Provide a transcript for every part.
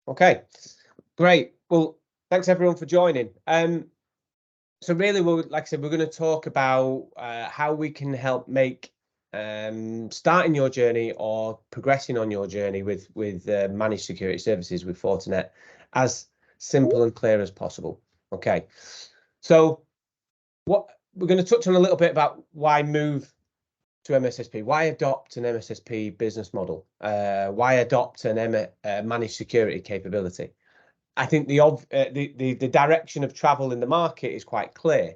Okay, great. Well, thanks everyone for joining. So really, like I said, we're going to talk about how we can help make starting your journey or progressing on your journey with managed security services with Fortinet as simple and clear as possible. Okay, so what we're going to touch on a little bit about why move to MSSP, why adopt an MSSP business model, why adopt an managed security capability. I think the direction of travel in the market is quite clear.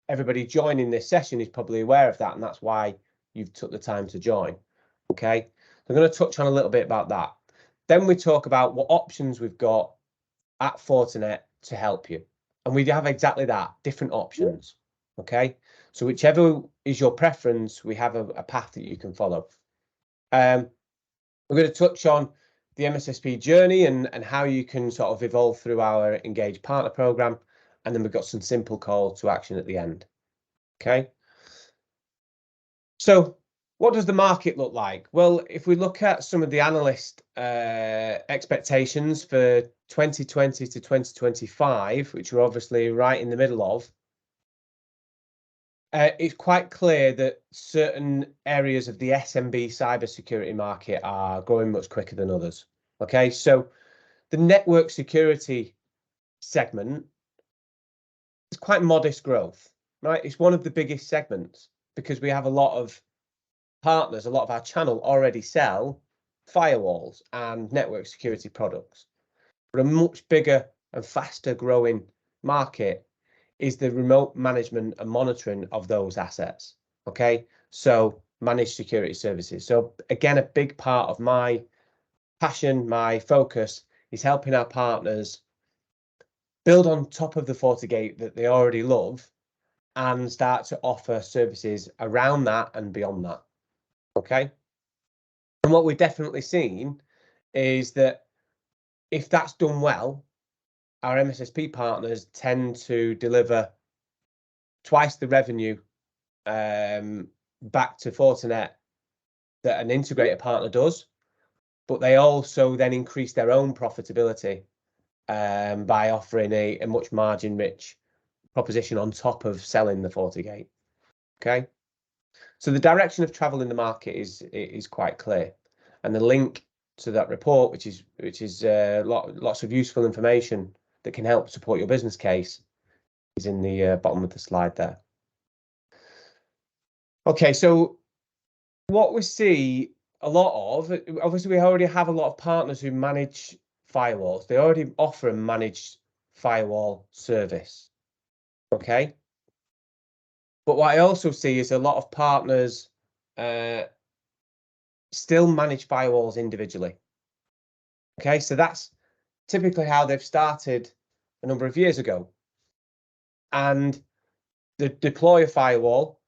Everybody joining this session is probably aware of that, and that's why you've took the time to join. Okay, I'm going to touch on a little bit about that. Then we talk about what options we've got at Fortinet to help you, and we have exactly that, different options. Okay, so whichever is your preference, we have a path that you can follow. We're going to touch on the MSSP journey and how you can sort of evolve through our Engage Partner Program. And then we've got some simple call to action at the end. Okay. So what does the market look like? Well, if we look at some of the analyst expectations for 2020 to 2025, which we're obviously right in the middle of, it's quite clear that certain areas of the SMB cybersecurity market are growing much quicker than others. Okay, so the network security segment is quite modest growth, right? It's one of the biggest segments because we have a lot of partners, a lot of our channel already sell firewalls and network security products. But a much bigger and faster growing market is the remote management and monitoring of those assets. Okay, so managed security services. So again, a big part of my passion, my focus is helping our partners build on top of the FortiGate that they already love and start to offer services around that and beyond that. Okay, and what we've definitely seen is that if that's done well, our MSSP partners tend to deliver twice the revenue back to Fortinet that an integrator partner does, but they also then increase their own profitability by offering a much margin-rich proposition on top of selling the FortiGate. Okay, so the direction of travel in the market is quite clear, and the link to that report, which is lots of useful information that can help support your business case, is in the bottom of the slide there. Okay, so what we see a lot of, obviously we already have a lot of partners who manage firewalls. They already offer a managed firewall service. Okay, but what I also see is a lot of partners still manage firewalls individually. Okay, so that's typically how they've started a number of years ago, and they deploy a firewall,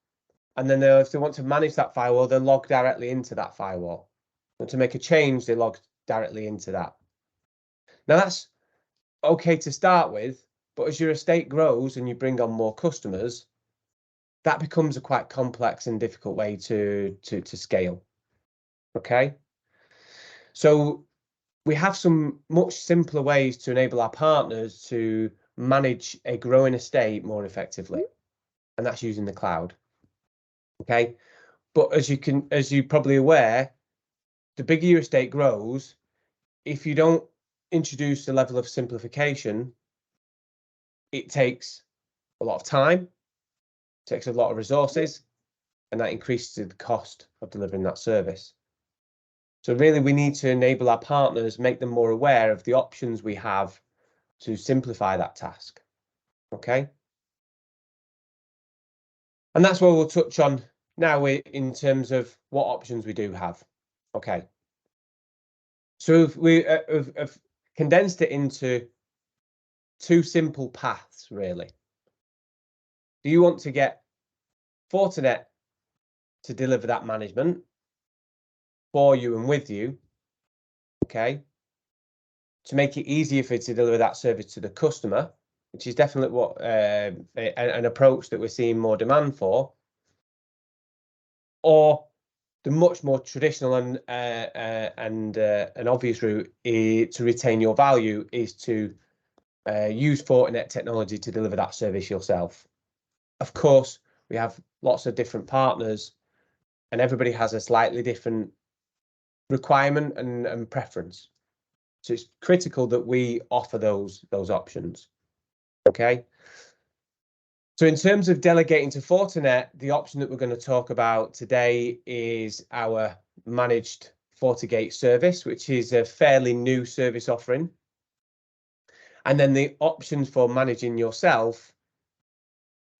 and then if they want to manage that firewall, they log directly into that firewall. And to make a change, they log directly into that. Now that's okay to start with, but as your estate grows and you bring on more customers, that becomes a quite complex and difficult way to scale. Okay, so we have some much simpler ways to enable our partners to manage a growing estate more effectively, and that's using the cloud. Okay, but as you're probably aware, the bigger your estate grows, if you don't introduce a level of simplification, it takes a lot of time, takes a lot of resources, and that increases the cost of delivering that service. So really, we need to enable our partners, make them more aware of the options we have to simplify that task. Okay, and that's what we'll touch on now in terms of what options we do have. Okay, so if we have condensed it into two simple paths, really. Do you want to get Fortinet to deliver that management for you and with you? Okay, to make it easier for you to deliver that service to the customer, which is definitely what an approach that we're seeing more demand for. Or the much more traditional and an obvious route to retain your value is to use Fortinet technology to deliver that service yourself. Of course, we have lots of different partners, and everybody has a slightly different requirement and preference. So it's critical that we offer those options. Okay. So in terms of delegating to Fortinet, the option that we're going to talk about today is our managed FortiGate service, which is a fairly new service offering. And then the options for managing yourself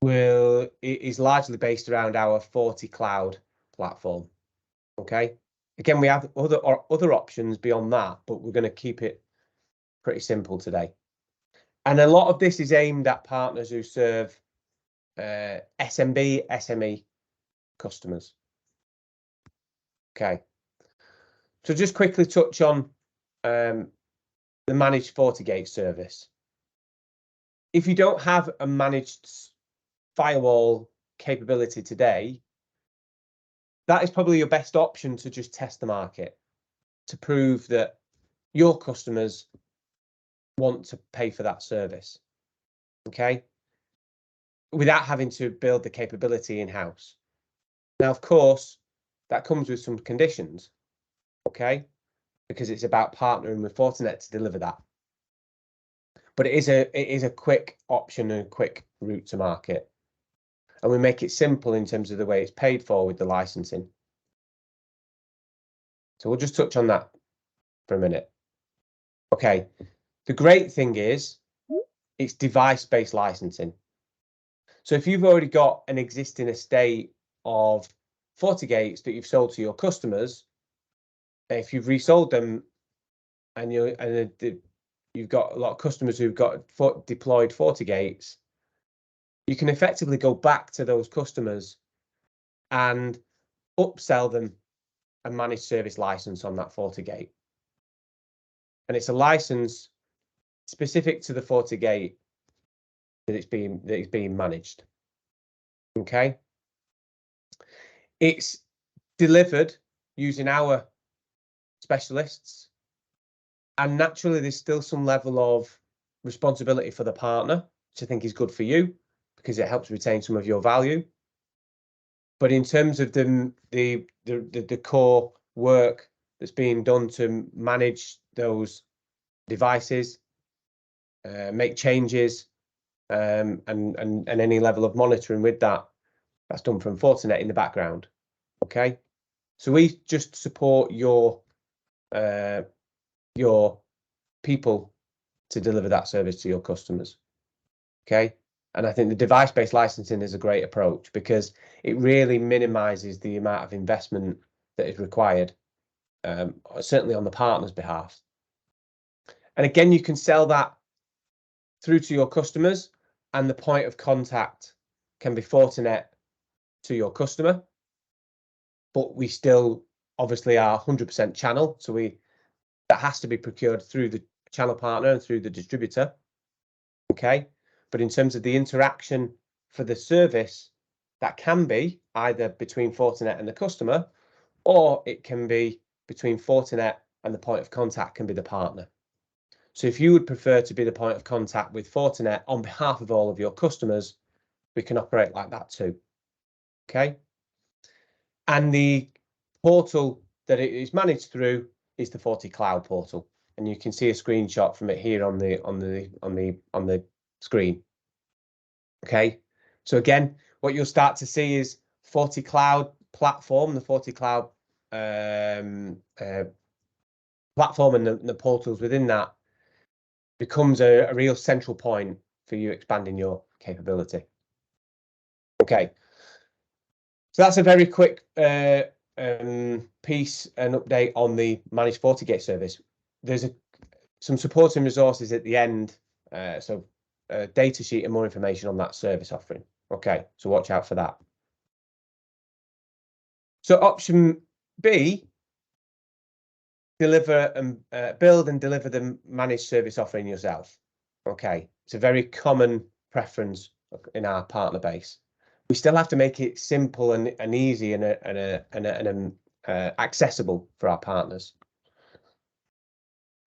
is largely based around our FortiCloud platform. Okay. Again, we have other options beyond that, but we're going to keep it pretty simple today. And a lot of this is aimed at partners who serve SMB, SME customers. Okay. So just quickly touch on the managed FortiGate service. If you don't have a managed firewall capability today, that is probably your best option to just test the market, to prove that your customers want to pay for that service. Okay. Without having to build the capability in-house. Now, of course, that comes with some conditions, okay? Because it's about partnering with Fortinet to deliver that. But it is a quick option and a quick route to market. And we make it simple in terms of the way it's paid for with the licensing. So we'll just touch on that for a minute. Okay, the great thing is it's device-based licensing. So if you've already got an existing estate of FortiGates that you've sold to your customers, if you've resold them and you've got a lot of customers who've got deployed FortiGates, you can effectively go back to those customers and upsell them a managed service license on that FortiGate. And it's a license specific to the FortiGate that it's being managed. Okay. It's delivered using our specialists, and naturally there's still some level of responsibility for the partner, which I think is good for you because it helps retain some of your value. But in terms of the core work that's being done to manage those devices, make changes, and any level of monitoring with that's done from Fortinet in the background. Okay, so we just support your people to deliver that service to your customers. Okay, and I think the device-based licensing is a great approach because it really minimizes the amount of investment that is required, certainly on the partner's behalf. And again, you can sell that through to your customers, and the point of contact can be Fortinet to your customer, but we still obviously are 100% channel, so that has to be procured through the channel partner and through the distributor. Okay, but in terms of the interaction for the service, that can be either between Fortinet and the customer, or it can be between Fortinet and the point of contact can be the partner. So if you would prefer to be the point of contact with Fortinet on behalf of all of your customers, we can operate like that too. Okay. And the portal that it is managed through is the FortiCloud portal, and you can see a screenshot from it here on the screen. Okay. So again, what you'll start to see is FortiCloud platform, the FortiCloud platform, and the portals within that becomes a real central point for you expanding your capability. Okay, so that's a very quick piece and update on the managed FortiGate service. There's some supporting resources at the end, so a data sheet and more information on that service offering. Okay, so watch out for that. So option B, deliver and build and deliver the managed service offering yourself. Okay, it's a very common preference in our partner base. We still have to make it simple and easy and accessible for our partners.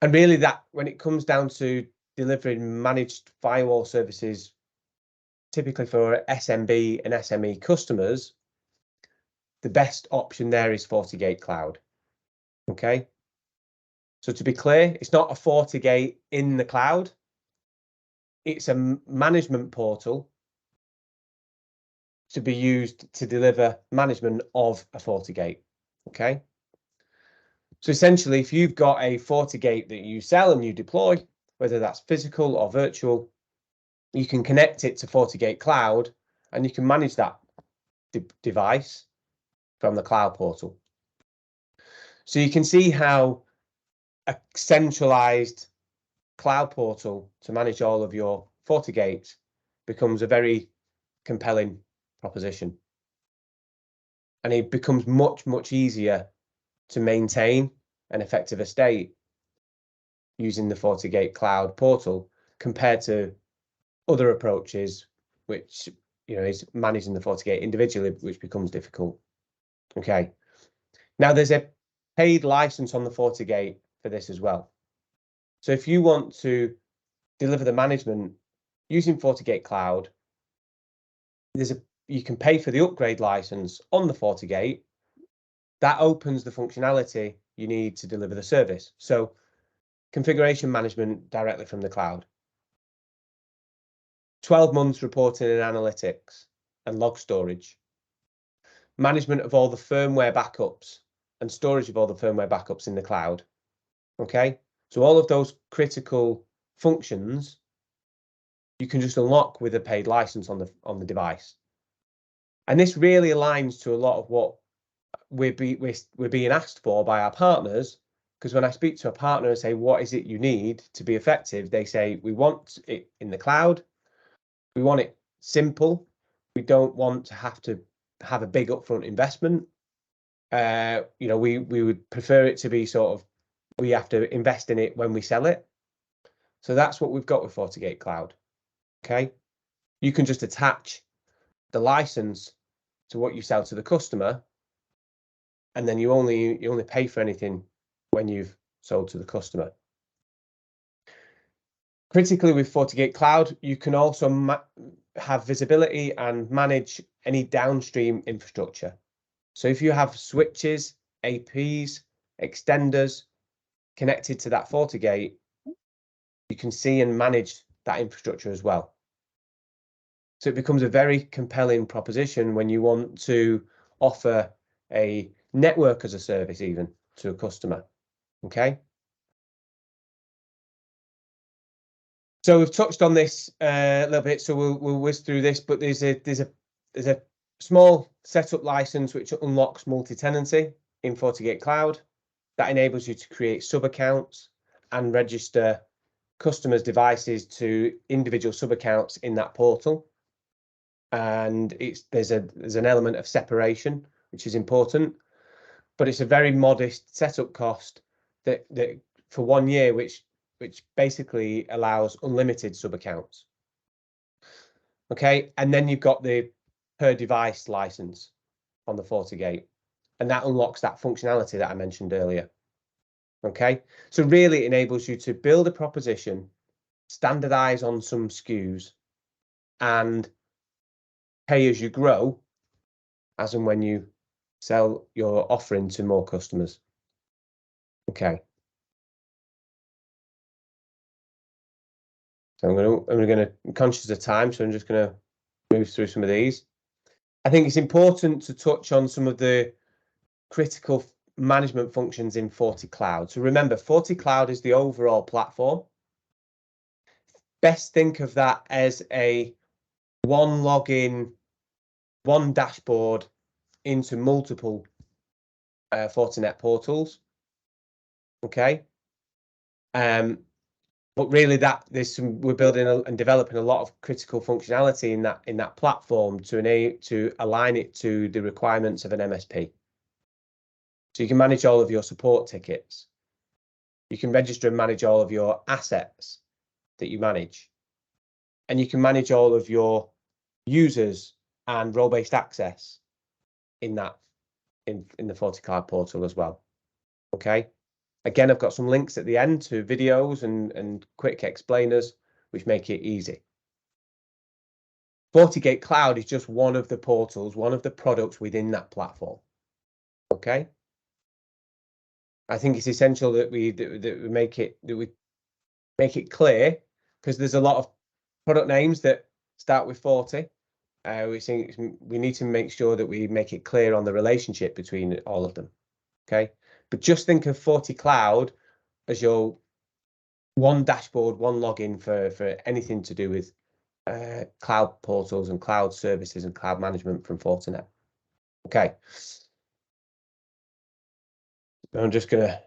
And really, that when it comes down to delivering managed firewall services, typically for SMB and SME customers, the best option there is FortiGate Cloud. Okay. So to be clear, it's not a FortiGate in the cloud. It's a management portal to be used to deliver management of a FortiGate. Okay. So essentially, if you've got a FortiGate that you sell and you deploy, whether that's physical or virtual, you can connect it to FortiGate Cloud and you can manage that device from the cloud portal. So you can see how a centralized cloud portal to manage all of your FortiGates becomes a very compelling proposition. And it becomes much, much easier to maintain an effective estate using the FortiGate Cloud portal compared to other approaches, which is managing the FortiGate individually, which becomes difficult. Okay. Now there's a paid license on the FortiGate for this as well. So if you want to deliver the management using FortiGate Cloud, you can pay for the upgrade license on the FortiGate. That opens the functionality you need to deliver the service. So configuration management directly from the cloud, 12 months reporting and analytics and log storage, management of all the firmware backups and storage of all the firmware backups in the cloud. Okay, so all of those critical functions you can just unlock with a paid license on the device. And this really aligns to a lot of what we're being asked for by our partners, because when I speak to a partner and say, what is it you need to be effective? They say, we want it in the cloud. We want it simple. We don't want to have a big upfront investment. We would prefer it to be sort of, we have to invest in it when we sell it. So that's what we've got with FortiGate Cloud. Okay. You can just attach the license to what you sell to the customer, and then you only pay for anything when you've sold to the customer. Critically, with FortiGate Cloud, you can also have visibility and manage any downstream infrastructure. So if you have switches, APs, extenders connected to that FortiGate, you can see and manage that infrastructure as well. So it becomes a very compelling proposition when you want to offer a network as a service even to a customer. Okay. So we've touched on this a little bit, so we'll whiz through this, but there's a small setup license which unlocks multi-tenancy in FortiGate Cloud. That enables you to create sub-accounts and register customers' devices to individual sub-accounts in that portal. And there's an element of separation, which is important, but it's a very modest setup cost that for 1 year, which basically allows unlimited sub-accounts. Okay, and then you've got the per device license on the FortiGate, and that unlocks that functionality that I mentioned earlier. Okay, so really it enables you to build a proposition, standardize on some SKUs, and pay as you grow as and when you sell your offering to more customers. Okay. So I'm conscious of time, so I'm just going to move through some of these. I think it's important to touch on some of the critical management functions in FortiCloud. So remember, FortiCloud is the overall platform. Best think of that as a one login, one dashboard into multiple Fortinet portals. Okay. But really, we're building and developing a lot of critical functionality in that platform to align it to the requirements of an MSP. So you can manage all of your support tickets. You can register and manage all of your assets that you manage, and you can manage all of your users and role-based access in that in the FortiCloud portal as well. Okay. Again, I've got some links at the end to videos and quick explainers, which make it easy. FortiGate Cloud is just one of the portals, one of the products within that platform. Okay. I think it's essential that we make it clear, because there's a lot of product names that start with 40. We think we need to make sure that we make it clear on the relationship between all of them. Okay, but just think of FortiCloud as your one dashboard, one login for anything to do with cloud portals and cloud services and cloud management from Fortinet. Okay, I'm just gonna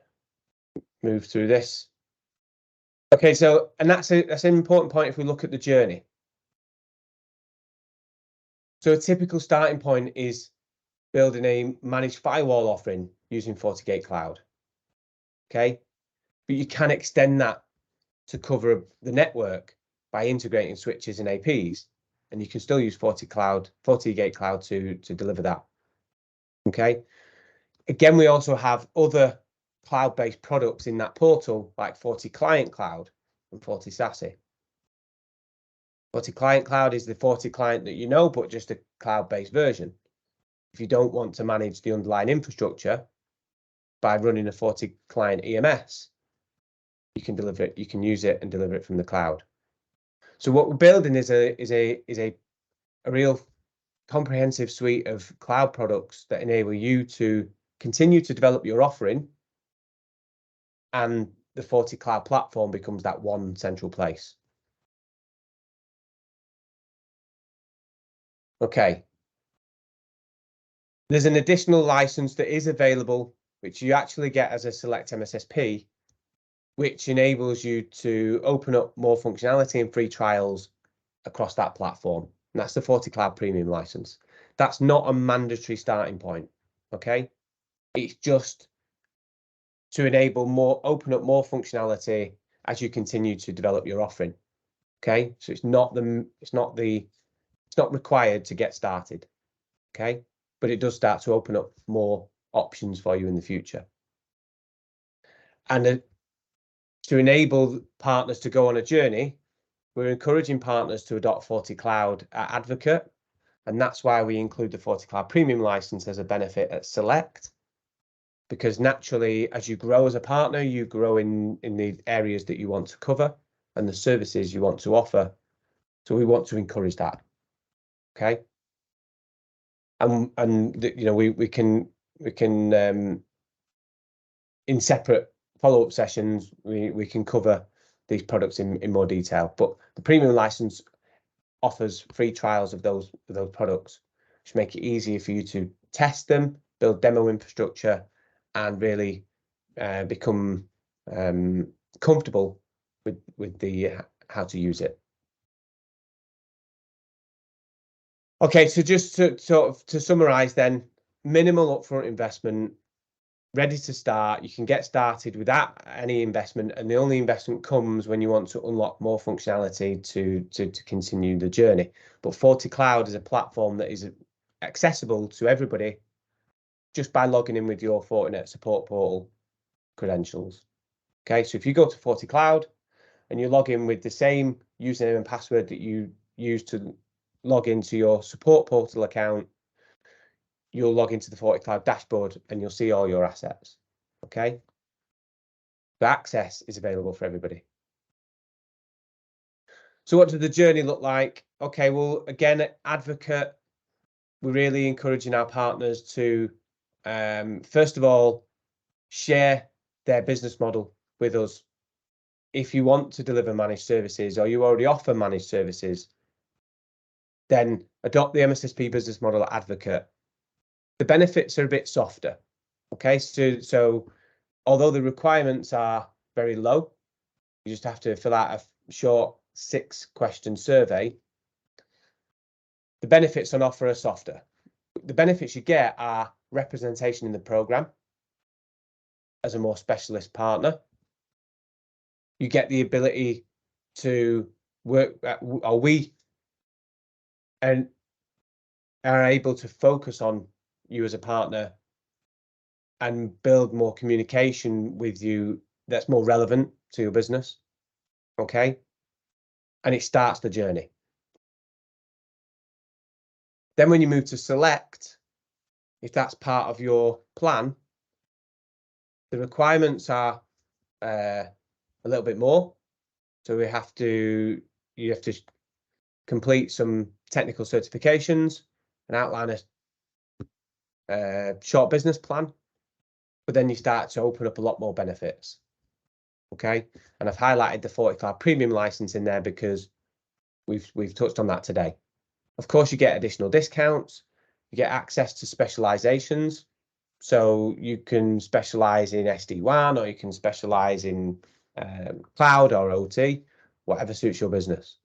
move through this. Okay, so that's an important point if we look at the journey. So a typical starting point is building a managed firewall offering using FortiGate Cloud. Okay, but you can extend that to cover the network by integrating switches and APs, and you can still use FortiGate Cloud to deliver that. Okay. Again, we also have other cloud-based products in that portal, like FortiClient Cloud and FortiSASE. FortiClient Cloud is the FortiClient that you know, but just a cloud-based version. If you don't want to manage the underlying infrastructure by running a FortiClient EMS, you can deliver it. You can use it and deliver it from the cloud. So what we're building is a real comprehensive suite of cloud products that enable you to continue to develop your offering, and the FortiCloud platform becomes that one central place. Okay. There's an additional license that is available, which you actually get as a Select MSSP, which enables you to open up more functionality and free trials across that platform. And that's the FortiCloud Premium license. That's not a mandatory starting point. Okay. It's just to enable open up more functionality as you continue to develop your offering. Okay, so it's not required to get started. Okay, but it does start to open up more options for you in the future. And to enable partners to go on a journey, we're encouraging partners to adopt FortiCloud at Advocate, and that's why we include the FortiCloud Premium license as a benefit at Select. Because naturally, as you grow as a partner, you grow in the areas that you want to cover and the services you want to offer. So we want to encourage that. Okay. And you know, we can in separate follow-up sessions, we can cover these products in more detail. But the premium license offers free trials of those products, which make it easier for you to test them, build demo infrastructure, and really become comfortable with the how to use it. Okay, so just to summarize then, minimal upfront investment, ready to start. You can get started without any investment, and the only investment comes when you want to unlock more functionality to continue the journey. But FortiCloud is a platform that is accessible to everybody just by logging in with your Fortinet support portal credentials. Okay, so if you go to FortiCloud and you log in with the same username and password that you use to log into your support portal account, you'll log into the FortiCloud dashboard and you'll see all your assets. Okay, the access is available for everybody. So what does the journey look like? Okay, well, again, at Advocate, we're really encouraging our partners to first of all, share their business model with us. If you want to deliver managed services or you already offer managed services, then adopt the MSSP business model at Advocate. The benefits are a bit softer. Okay, so although the requirements are very low, you just have to fill out a short 6-question survey. The benefits on offer are softer. The benefits you get are representation in the program as a more specialist partner. You get the ability to work, or we are able to focus on you as a partner and build more communication with you that's more relevant to your business. Okay. And it starts the journey. Then when you move to select, if that's part of your plan, the requirements are a little bit more. So you have to complete some technical certifications and outline a short business plan, but then you start to open up a lot more benefits. Okay, and I've highlighted the FortiCloud Premium license in there because we've touched on that today. Of course, you get additional discounts, you get access to specializations. So you can specialize in SD-WAN, or you can specialize in cloud or OT, whatever suits your business.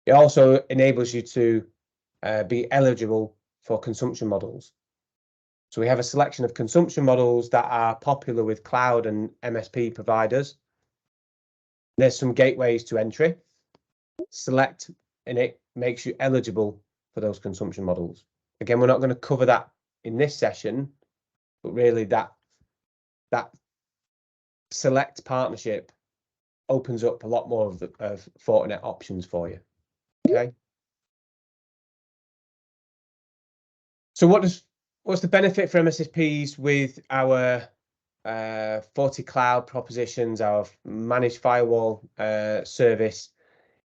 It also enables you to be eligible for consumption models. So we have a selection of consumption models that are popular with cloud and MSP providers. There's some gateways to entry. Select, and it makes you eligible for those consumption models. Again, we're not going to cover that in this session, but really that select partnership opens up a lot more of Fortinet options for you. Okay. So what's the benefit for MSSPs with our FortiCloud propositions, our managed firewall service?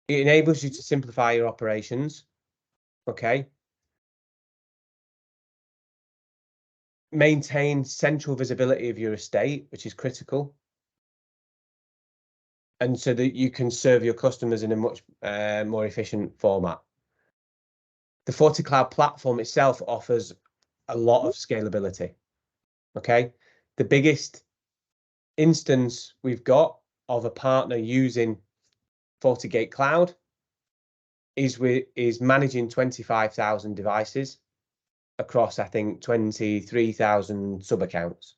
It enables you to simplify your operations. Okay. Maintain central visibility of your estate, which is critical. And so that you can serve your customers in a much more efficient format. The FortiCloud platform itself offers a lot of scalability. Okay. The biggest instance we've got of a partner using FortiGate Cloud is managing 25,000 devices across, I think, 23,000 sub accounts.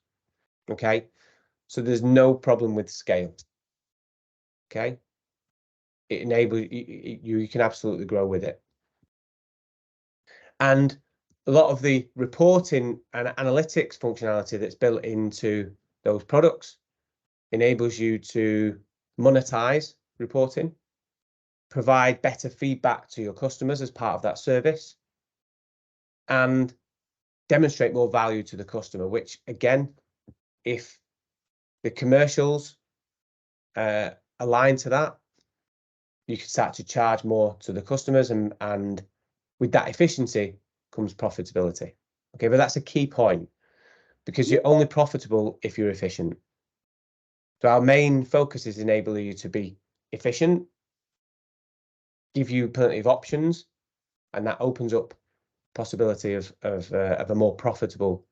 Okay. So there's no problem with scale. Okay. It enables you can absolutely grow with it. And a lot of the reporting and analytics functionality that's built into those products enables you to monetize reporting, provide better feedback to your customers as part of that service, and demonstrate more value to the customer, which again, if the commercials align to that, you can start to charge more to the customers, and with that efficiency comes profitability. Okay, but that's a key point, because you're only profitable if you're efficient. So our main focus is enabling you to be efficient, give you plenty of options, and that opens up possibility of a more profitable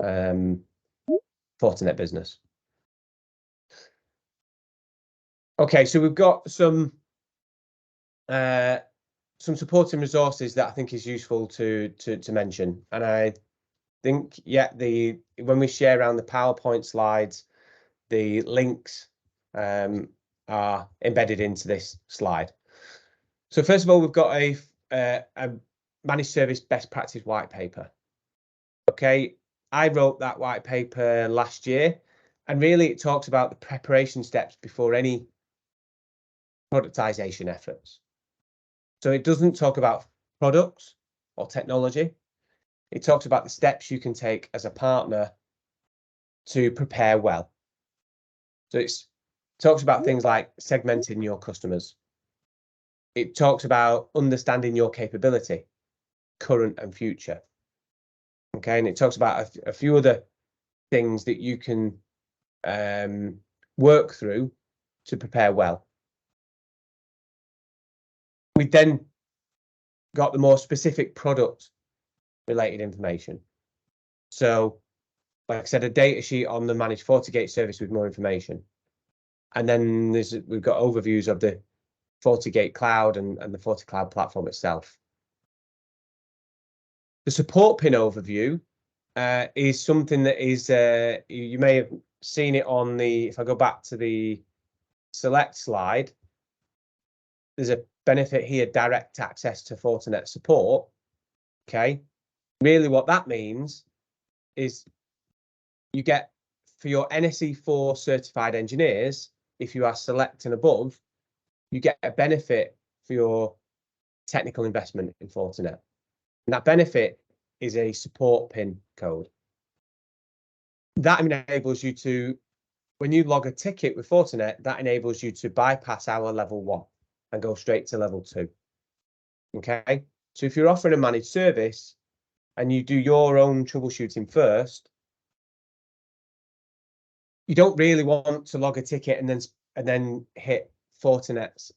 Fortinet business. Okay, so we've got some supporting resources that I think is useful to mention, and I think when we share around the PowerPoint slides, the links are embedded into this slide. So first of all, we've got a managed service best practice white paper. Okay, I wrote that white paper last year, and really it talks about the preparation steps before any productization efforts. So it doesn't talk about products or technology. It talks about the steps you can take as a partner to prepare well. So it talks about things like segmenting your customers. It talks about understanding your capability, current and future. Okay, and it talks about a few other things that you can work through to prepare well. We then got the more specific product related information. So, like I said, a data sheet on the managed FortiGate service with more information. And then we've got overviews of the FortiGate Cloud and the FortiCloud platform itself. The support pin overview is something that is, you may have seen it on if I go back to the select slide, there's a benefit here, direct access to Fortinet support. Okay, really what that means is you get for your NSE4 certified engineers, if you are select and above, you get a benefit for your technical investment in Fortinet. And that benefit is a support pin code. That enables you to, when you log a ticket with Fortinet, that enables you to bypass our level 1 and go straight to level 2. Okay, so if you're offering a managed service and you do your own troubleshooting first, you don't really want to log a ticket and then hit Fortinet's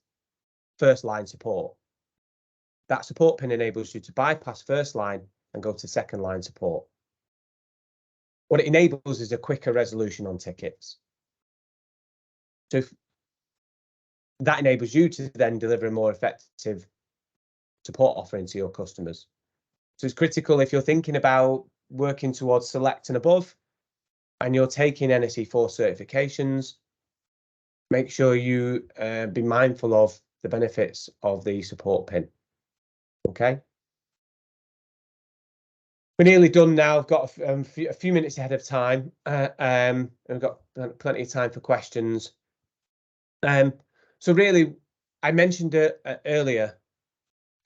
first line support. That support pin enables you to bypass first line and go to second line support. What it enables is a quicker resolution on tickets. So that enables you to then deliver a more effective support offering to your customers. So it's critical if you're thinking about working towards select and above, and you're taking NSE4 certifications, make sure you be mindful of the benefits of the support pin. Okay. We're nearly done now. I've got a few minutes ahead of time. We've got plenty of time for questions. So really, I mentioned it earlier,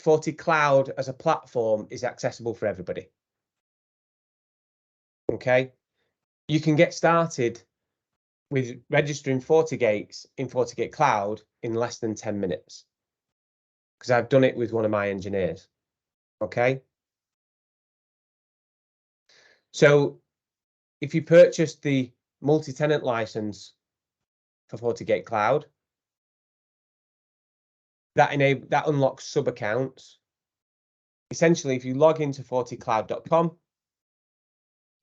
FortiCloud as a platform is accessible for everybody. Okay. You can get started with registering FortiGates in FortiGate Cloud in less than 10 minutes. Because I've done it with one of my engineers. Okay. So if you purchase the multi-tenant license for FortiGate Cloud, that unlocks sub accounts. Essentially, if you log into forticloud.com,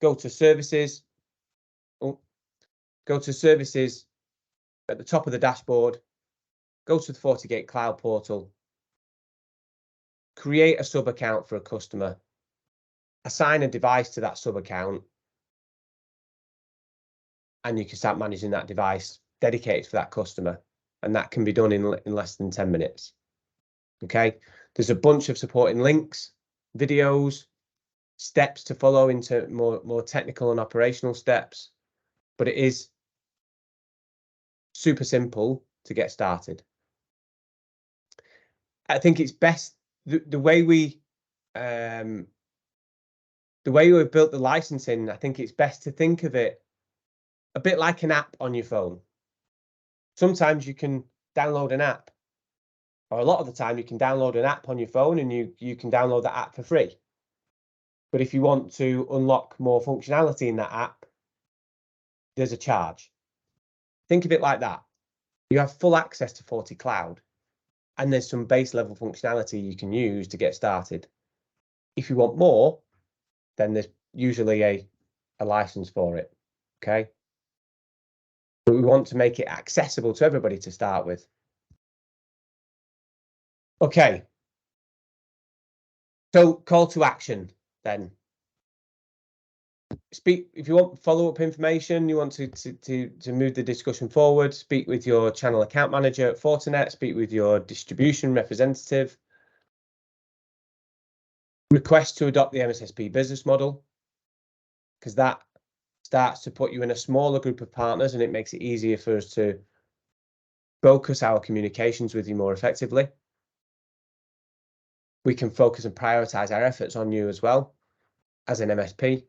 go to services, at the top of the dashboard, go to the FortiGate Cloud portal, create a sub account for a customer, assign a device to that sub account, and you can start managing that device dedicated for that customer. And that can be done in less than 10 minutes. Okay, there's a bunch of supporting links, videos, steps to follow into more technical and operational steps, but it is super simple to get started. I think it's best the way we've built the licensing. I think it's best to think of it a bit like an app on your phone. Sometimes you can download an app, or a lot of the time you can download an app on your phone and you can download that app for free. But if you want to unlock more functionality in that app, there's a charge. Think of it like that. You have full access to FortiCloud, and there's some base level functionality you can use to get started. If you want more, then there's usually a license for it. Okay. But we want to make it accessible to everybody to start with. Okay. So call to action then. Speak if you want follow-up information, you want to move the discussion forward, speak with your channel account manager at Fortinet, speak with your distribution representative. Request to adopt the MSSP business model, because that starts to put you in a smaller group of partners and it makes it easier for us to focus our communications with you more effectively. We can focus and prioritize our efforts on you as well as an MSP.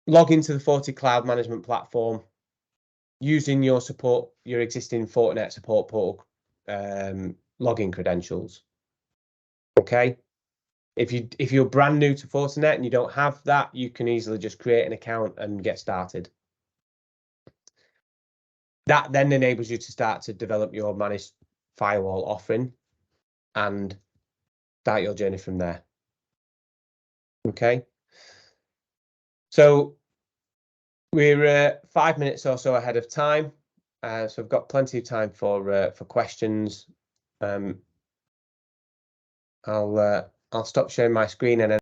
Log into the FortiCloud management platform using your existing Fortinet support portal login credentials. Okay. If you're brand new to Fortinet and you don't have that, you can easily just create an account and get started. That then enables you to start to develop your managed firewall offering and start your journey from there. Okay. So we're 5 minutes or so ahead of time, so I've got plenty of time for questions. I'll stop sharing my screen and then